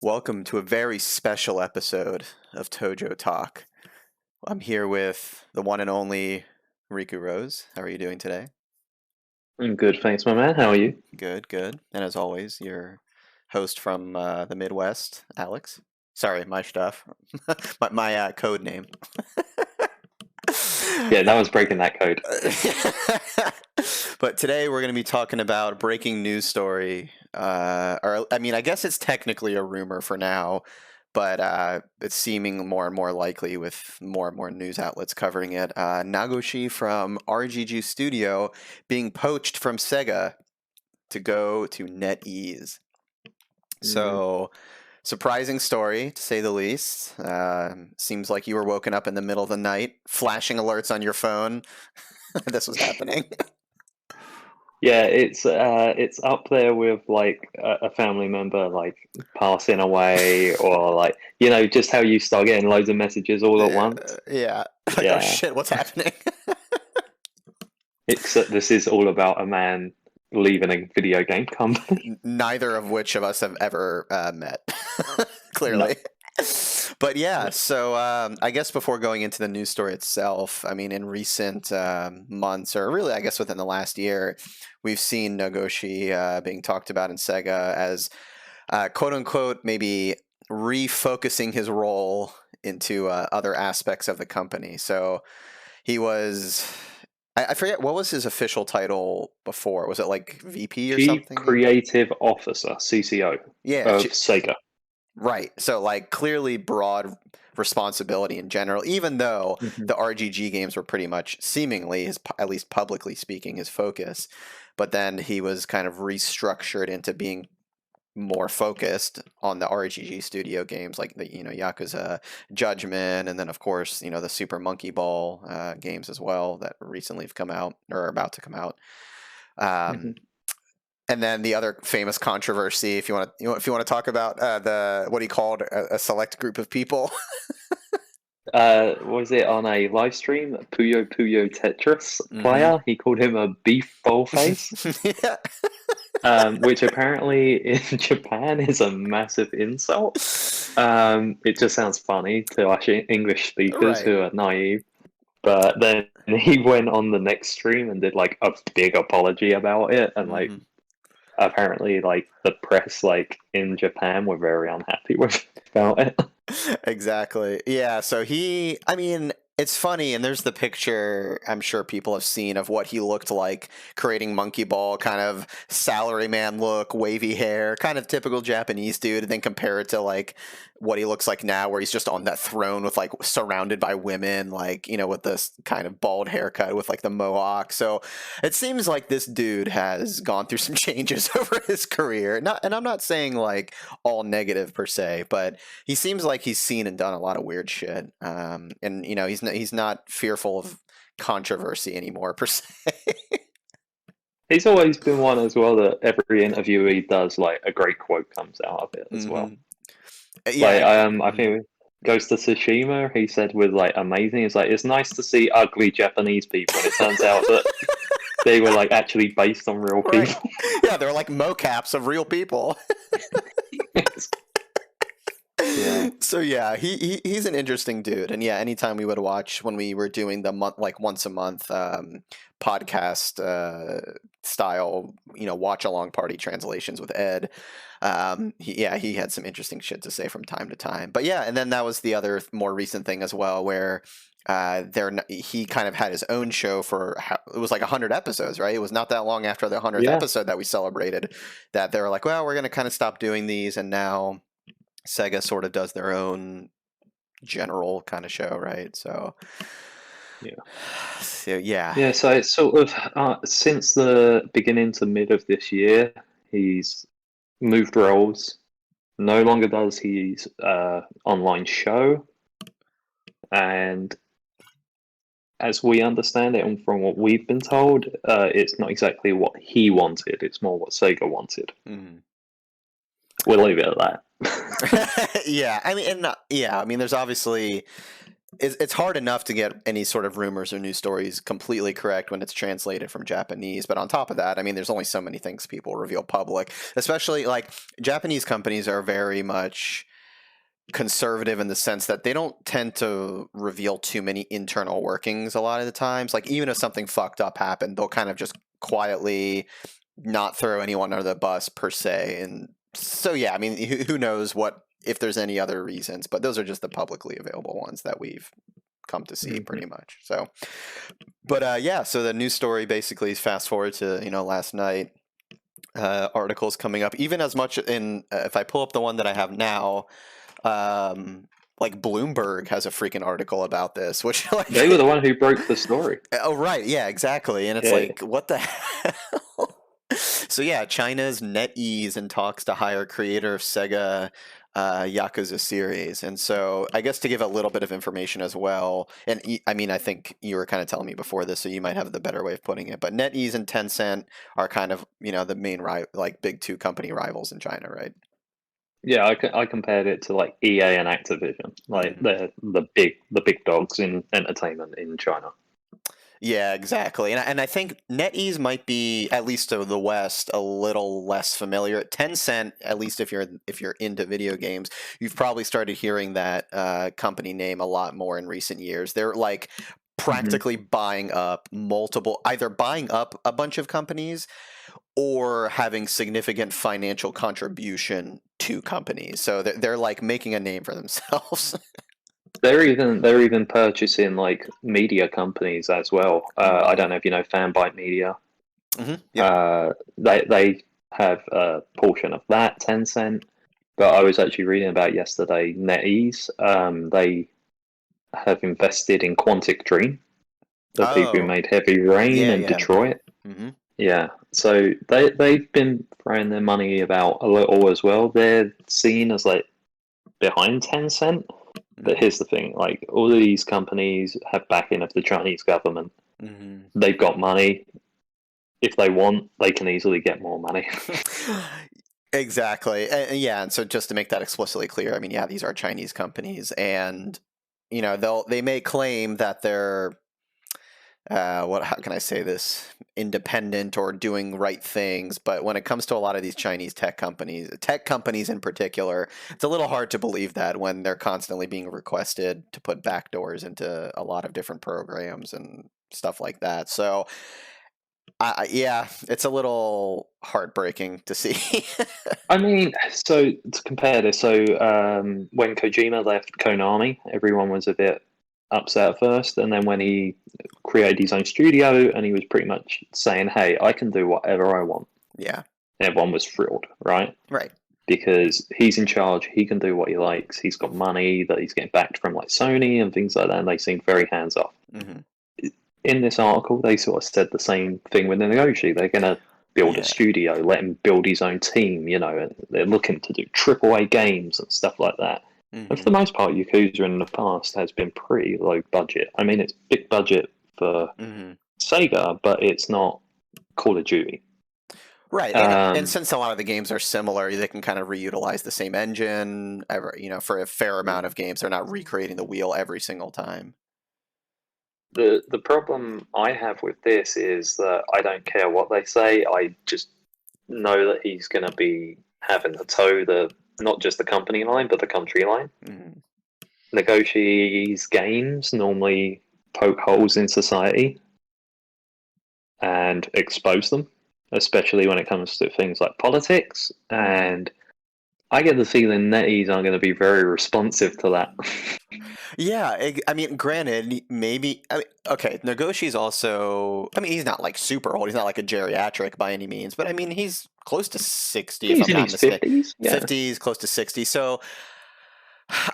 Welcome to a very special episode of Tojo Talk. I'm here with the one and only Riku Rose. How are you doing today? I'm good, thanks, my man. How are you? Good, good. And as always, your host from the Midwest, Alex. Sorry, my stuff. my code name. Yeah, no one's breaking that code. But today we're going to be talking about a breaking news story. I guess it's technically a rumor for now, but it's seeming more and more likely with more and more news outlets covering it. Nagoshi from RGG Studio being poached from Sega to go to NetEase. So, surprising story to say the least. Seems like you were woken up in the middle of the night, flashing alerts on your phone. This was happening. Yeah, it's up there with like a family member like passing away, or like just how you start getting loads of messages all at once. Yeah. Like, oh Yeah, shit, what's happening? it's this is all about a man leaving a video game company. Neither of which of us have ever met, No. clearly. But yeah, so I guess before going into the news story itself, I mean, in recent months, or really, I guess within the last year, we've seen Nagoshi being talked about in Sega as quote unquote maybe refocusing his role into other aspects of the company. So he was. I forget what was his official title before. Was it like VP or Chief something? Creative Officer, CCO, Yeah, of Sega. right. So like clearly broad responsibility in general, even though hmm the RGG games were pretty much seemingly his, at least publicly speaking, his focus. But then he was kind of restructured into being more focused on the RGG studio games like the Yakuza Judgment, and then of course the Super Monkey Ball games as well that recently have come out or are about to come out. hmm Um, and then the other famous controversy, if you want to, if you want to talk about the what he called a select group of people. Was it on a live stream? Puyo Puyo Tetris Hmm. player. He called him a beef bowl face, Yeah. which apparently in Japan is a massive insult. It just sounds funny to us English speakers Right. who are naive. But then he went on the next stream and did like a big apology about it, and like Hmm. apparently like the press like in Japan were very unhappy with about it. Exactly. Yeah. So I mean, it's funny, and there's the picture I'm sure people have seen of what he looked like creating Monkey Ball, kind of salaryman look, wavy hair, kind of typical Japanese dude, and then compare it to like what he looks like now, where he's just on that throne with like surrounded by women, like, with this kind of bald haircut with like the mohawk. So it seems like this dude has gone through some changes over his career. And I'm not saying like all negative per se, but he seems like he's seen and done a lot of weird shit. And he's not fearful of controversy anymore per se. He's always been one as well that every interview he does, like a great quote comes out of it as well. Hmm. Yeah. Like I think Ghost of Tsushima, he said was like amazing. It's like it's nice to see ugly Japanese people, and it turns out that they were like actually based on real Right. people. Yeah, they're like mocaps of real people. Yeah, So yeah, he's an interesting dude, and yeah, anytime we would watch when we were doing the month like once a month podcast style, watch along party translations with Ed. He had some interesting shit to say from time to time. But yeah, and then that was the other more recent thing as well, where he kind of had his own show for it was like 100 episodes, right? It was not that long after the 100th yeah. episode that we celebrated that they were like, well, we're going to kind of stop doing these, and now Sega sort of does their own general kind of show, right? So, Yeah. so yeah. Yeah, so it's sort of since the beginning to mid of this year, he's moved roles. No longer does his online show, and as we understand it, and from what we've been told, it's not exactly what he wanted. It's more what Sega wanted. Mhm. We'll leave it at that. Yeah, I mean, and yeah, I mean, there's obviously it's hard enough to get any sort of rumors or news stories completely correct when it's translated from Japanese. But on top of that, I mean, there's only so many things people reveal public, especially like Japanese companies are very much conservative in the sense that they don't tend to reveal too many internal workings a lot of the times. Like even if something fucked up happened, they'll kind of just quietly not throw anyone under the bus per se. And so yeah, I mean, who knows what if there's any other reasons, but those are just the publicly available ones that we've come to see pretty much. So, but yeah, so the news story basically is fast forward to last night. Articles coming up, even as much in if I pull up the one that I have now, like Bloomberg has a freaking article about this, which like They were the one who broke the story. oh right, yeah, exactly, and it's like what the hell? So yeah, China's NetEase in talks to hire creator of Sega Yakuza series. And so I guess to give a little bit of information as well, and I mean, I think you were kind of telling me before this, so you might have the better way of putting it, but NetEase and Tencent are kind of, the main like big two company rivals in China, right? Yeah, I compared it to like EA and Activision. Like they're the big dogs in entertainment in China. Yeah, exactly. And I think NetEase might be, at least to the West, a little less familiar. Tencent, at least if you're into video games, you've probably started hearing that company name a lot more in recent years. They're like practically buying up either buying up a bunch of companies or having significant financial contribution to companies. So they're like making a name for themselves. They're even purchasing like media companies as well. I don't know if you know Fanbyte Media. Yep. They have a portion of that, Tencent. But I was actually reading about yesterday NetEase. They have invested in Quantic Dream, the people who made Heavy Rain and yeah. Detroit. Yeah, so they've been throwing their money about a little as well. They're seen as like behind Tencent. But here's the thing: like all of these companies have backing of the Chinese government. They've got money. If they want, they can easily get more money. Exactly. Yeah, and so just to make that explicitly clear, I mean, yeah, these are Chinese companies, and they may claim that they're how can I say this, independent or doing right things, but when it comes to a lot of these Chinese tech companies in particular, it's a little hard to believe that when they're constantly being requested to put backdoors into a lot of different programs and stuff like that. So yeah, it's a little heartbreaking to see. I mean, so to compare this, so when Kojima left Konami, everyone was a bit upset at first, and then when he created his own studio, and he was pretty much saying, "Hey, I can do whatever I want." Yeah. Everyone was thrilled, right? Right. Because he's in charge, he can do what he likes. He's got money that he's getting backed from like Sony and things like that, and they seem very hands off. In this article, they sort of said the same thing with Nagoshi. They're going to build a studio, let him build his own team, and they're looking to do AAA games and stuff like that. And for the most part, Yakuza in the past has been pretty low budget. I mean, it's big budget for Sega, but it's not Call of Duty. Right, and since a lot of the games are similar, they can kind of reutilize the same engine. For a fair amount of games, they're not recreating the wheel every single time. The problem I have with this is that I don't care what they say. I just know that he's going to be having to toe not just the company line, but the country line. Negoshi's games normally poke holes in society and expose them, especially when it comes to things like politics. And I get the feeling NetEase aren't going to be very responsive to that. Yeah, I mean, granted, maybe. Okay, Nagoshi's also. I mean, he's not like super old. He's not like a geriatric by any means, but I mean, he's close to 60. He's if I'm in not his mistaken. 50s. Yeah. 50s, close to 60. So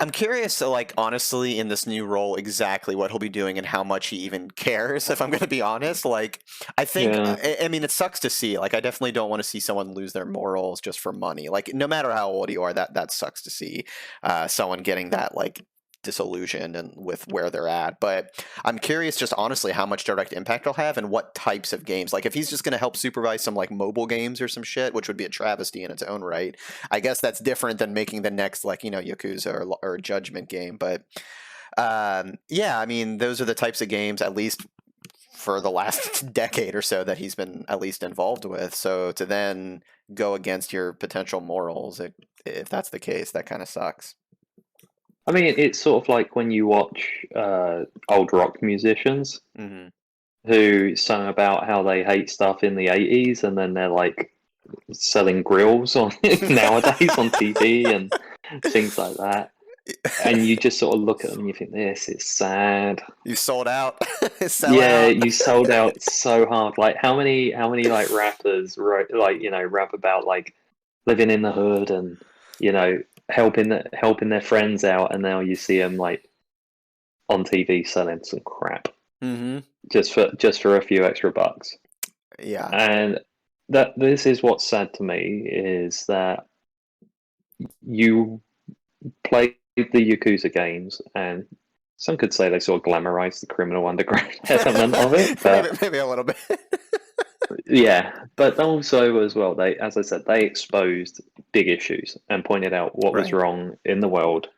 I'm curious, so like honestly, in this new role, exactly what he'll be doing and how much he even cares. If I'm going to be honest, like I think, I mean, it sucks to see. Like, I definitely don't want to see someone lose their morals just for money. Like, no matter how old you are, that sucks to see someone getting that like disillusioned and with where they're at. But I'm curious, just honestly, how much direct impact he'll have and what types of games. Like, if he's just going to help supervise some like mobile games or some shit, which would be a travesty in its own right. I guess that's different than making the next like Yakuza or Judgment game. But Yeah, I mean, those are the types of games, at least for the last decade or so, that he's been at least involved with. So to then go against your potential morals, if that's the case, that kind of sucks. I mean, it's sort of like when you watch old rock musicians Hmm. who sung about how they hate stuff in the 80s, and then they're like selling grills on nowadays on TV and things like that. And you just sort of look at them and you think, this is sad. You sold out, sell Yeah, out. you sold out so hard. Like how many like rappers wrote like, rap about like living in the hood and, helping their friends out, and now you see them like on TV selling some crap Hmm. just for a few extra bucks. Yeah. And that this is what's sad to me is that you played the Yakuza games, and some could say they sort of glamorized the criminal underground element of it, maybe, but maybe a little bit. yeah, but also as well, they, as I said, they exposed big issues and pointed out what was Right. wrong in the world,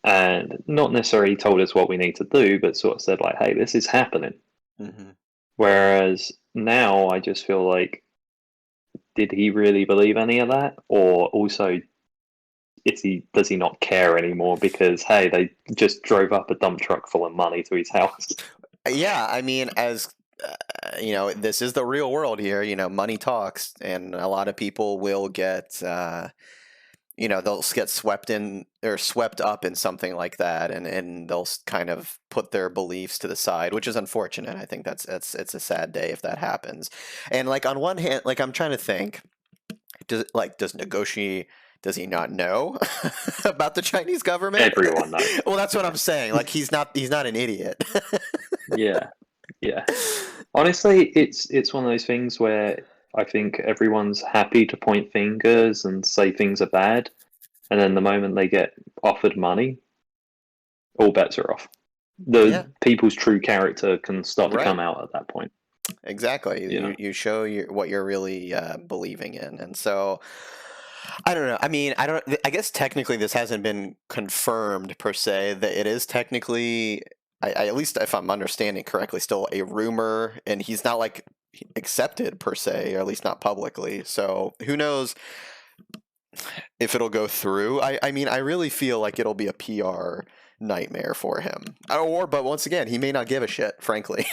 and not necessarily told us what we need to do, but sort of said like, "Hey, this is happening." Hmm. Whereas now, I just feel like, did he really believe any of that, or also does he not care anymore because hey, they just drove up a dump truck full of money to his house? Yeah, I mean, as this is the real world here. Money talks, and a lot of people will get, they'll get swept in or swept up in something like that, and they'll kind of put their beliefs to the side, which is unfortunate. I think that's it's a sad day if that happens. And like on one hand, like I'm trying to think, does Nagoshi, does he not know about the Chinese government? Everyone knows. Well, that's what I'm saying. Like he's not an idiot. Yeah, yeah. Honestly, it's one of those things where I think everyone's happy to point fingers and say things are bad, and then the moment they get offered money, all bets are off. Yeah, The people's true character can start to right. come out at that point. Exactly. You know. You show what you're really believing in, and so I don't know. I mean, I don't. I guess technically this hasn't been confirmed per se. That it is technically, at least if I'm understanding correctly, still a rumor, and he's not like accepted per se, or at least not publicly. So who knows if it'll go through. I mean, I really feel like it'll be a PR nightmare for him. But once again, he may not give a shit, frankly.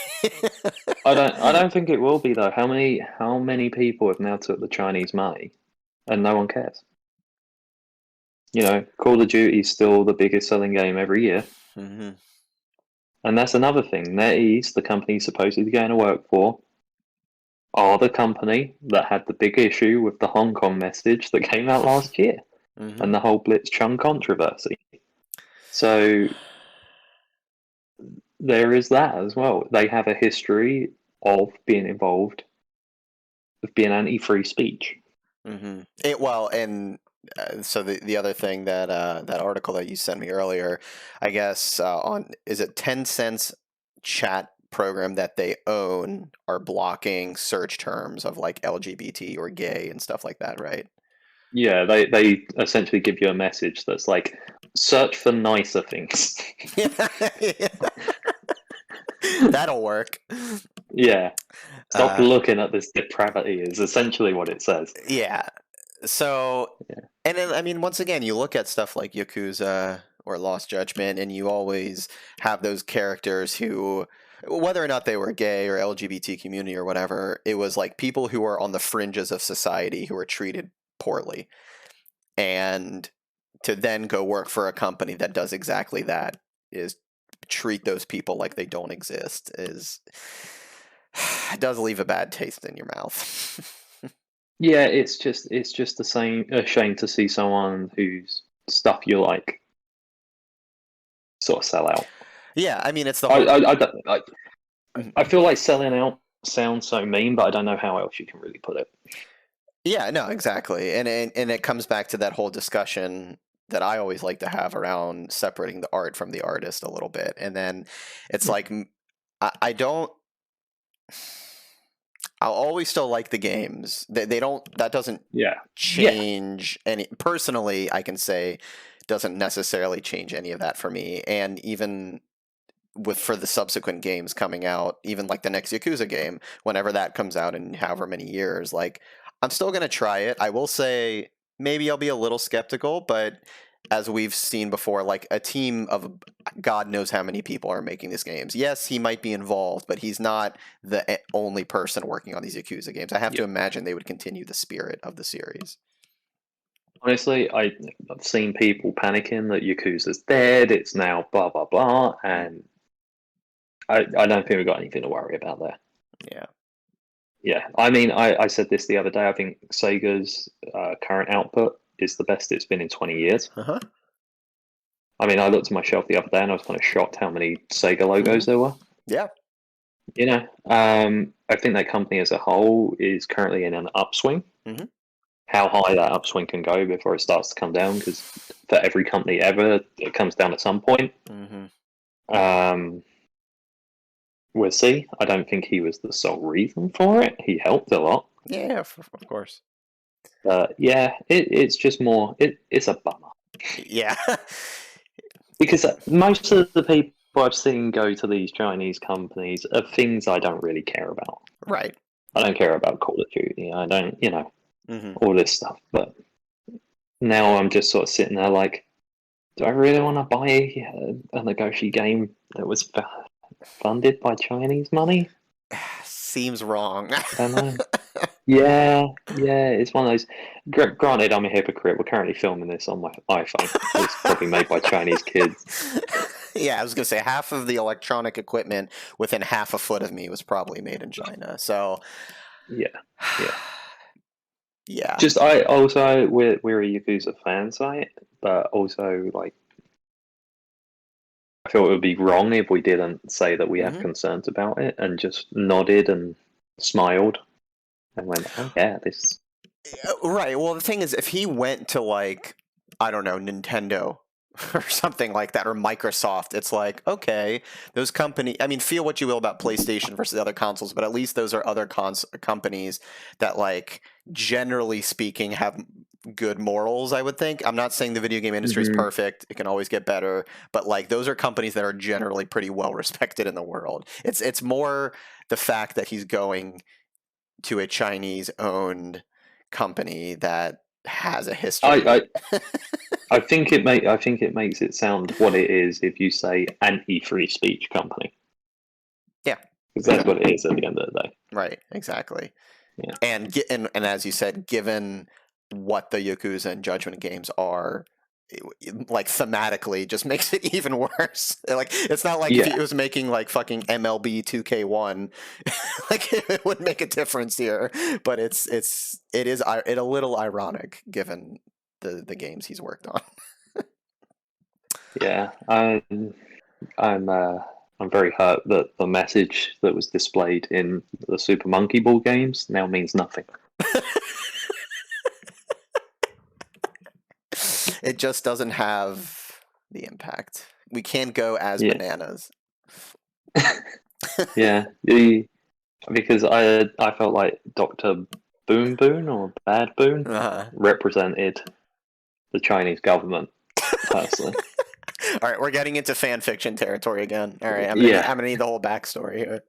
I don't think it will be though. How many people have now took the Chinese money and no one cares? Call of Duty is still the biggest selling game every year. Hmm. And that's another thing. NetEase, the company he's supposedly going to work for, are the company that had the big issue with the Hong Kong message that came out last year Hmm. and the whole Blitzchung controversy. So there is that as well. They have a history of being involved, of being anti-free speech. Hmm. Well, and so the other thing that that article that you sent me earlier, I guess on is it 10 cents chat program that they own are blocking search terms of like LGBT or gay and stuff like that, right? Yeah, they essentially give you a message that's like, search for nicer things. That'll work. Yeah. Stop Uh, looking at this depravity is essentially what it says. yeah. So, Yeah. and then I mean, once again, you look at stuff like Yakuza or Lost Judgment, and you always have those characters who, whether or not they were gay or LGBT community or whatever, it was like people who are on the fringes of society who are treated poorly, and to then go work for a company that does exactly that is treat those people like they don't exist is it does leave a bad taste in your mouth. Yeah, it's just the same a shame to see someone whose stuff you like sort of sell out. Yeah, I mean it's the I whole. I, I, don't- I feel like selling out sounds so mean, but I don't know how else you can really put it. Yeah, no, exactly. And it comes back to that whole discussion that I always like to have around separating the art from the artist a little bit. And then it's like I don't I'll always still like the games. They don't, that doesn't Yeah, yeah, change any. Personally, I can say doesn't necessarily change any of that for me. And even for the subsequent games coming out, even like the next Yakuza game, whenever that comes out in however many years, like I'm still gonna try it. I will say maybe I'll be a little skeptical, but as we've seen before, like a team of God knows how many people are making these games. Yes, he might be involved, but he's not the only person working on these Yakuza games. I have to imagine they would continue the spirit of the series. Honestly, I've seen people panicking that Yakuza's dead. It's now blah blah blah, and I don't think we've got anything to worry about there. Yeah. Yeah, I mean, I said this the other day. I think Sega's current output is the best it's been in 20 years. Uh-huh. I mean, I looked at my shelf the other day and I was kind of shocked how many Sega logos there were. Yeah. You know, I think that company as a whole is currently in an upswing. Mm-hmm. How high that upswing can go before it starts to come down, because for every company ever, it comes down at some point. Mm-hmm. We'll see. I don't think he was the sole reason for it. He helped a lot. Yeah, of course. Yeah, it's just more. It's a bummer. Yeah. Because most of the people I've seen go to these Chinese companies are things I don't really care about. Right. I don't care about Call of Duty. I don't, Mm-hmm. all this stuff. But now I'm just sort of sitting there like, do I really want to buy a Nagoshi game that was funded by Chinese money? Seems wrong. I don't know. Yeah, it's one of those. Granted, I'm a hypocrite. We're currently filming this on my iPhone. It's probably made by Chinese kids. Yeah, I was gonna say half of the electronic equipment within half a foot of me was probably made in China. So Yeah. yeah. Just I also we're a Yakuza fan site, but also like I feel it would be wrong if we didn't say that we have concerns about it and just nodded and smiled and went, "Oh yeah, this." Right. Well, the thing is, if he went to like I don't know, Nintendo or something like that, or Microsoft, it's like, okay, those company. I mean, feel what you will about PlayStation versus the other consoles, but at least those are other companies that, like, generally speaking, have good morals. I would think. I'm not saying the video game industry is perfect; it can always get better. But like, those are companies that are generally pretty well respected in the world. It's more the fact that he's going to a Chinese-owned company that has a history. I think it makes it sound what it is if you say anti-free speech company. Yeah, because that's what it is at the end of the day. Right, exactly. Yeah, and as you said, given what the Yakuza and Judgment games are, like thematically, just makes it even worse. Like it's not like if he was making like fucking MLB 2K1, like it would make a difference here. But it is a little ironic given the games he's worked on. Yeah, I'm very hurt that the message that was displayed in the Super Monkey Ball games now means nothing. It just doesn't have the impact. We can't go as bananas. Yeah, because I felt like Dr. Boon Boon or Bad Boon represented the Chinese government personally. All right, we're getting into fan fiction territory again. All right, I'm gonna need the whole backstory here.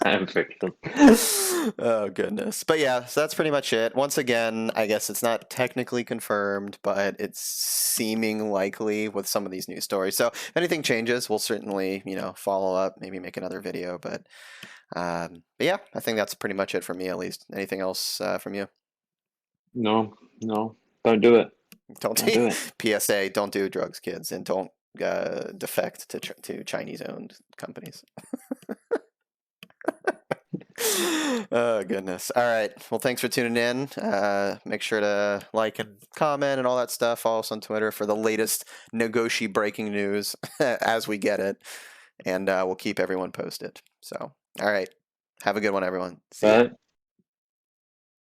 Fan fiction. Oh goodness, but yeah, so that's pretty much it. Once again, I guess it's not technically confirmed, but it's seeming likely with some of these news stories. So if anything changes, we'll certainly follow up, maybe make another video. But yeah, I think that's pretty much it for me, at least. Anything else from you? No, don't do it. Don't do it. PSA: don't do drugs, kids, and don't defect to Chinese-owned companies. Oh goodness. All right, well, thanks for tuning in. Make sure to like and comment and all that stuff. Follow us on Twitter for the latest Nagoshi breaking news as we get it, and we'll keep everyone posted. So all right, have a good one, everyone. See you.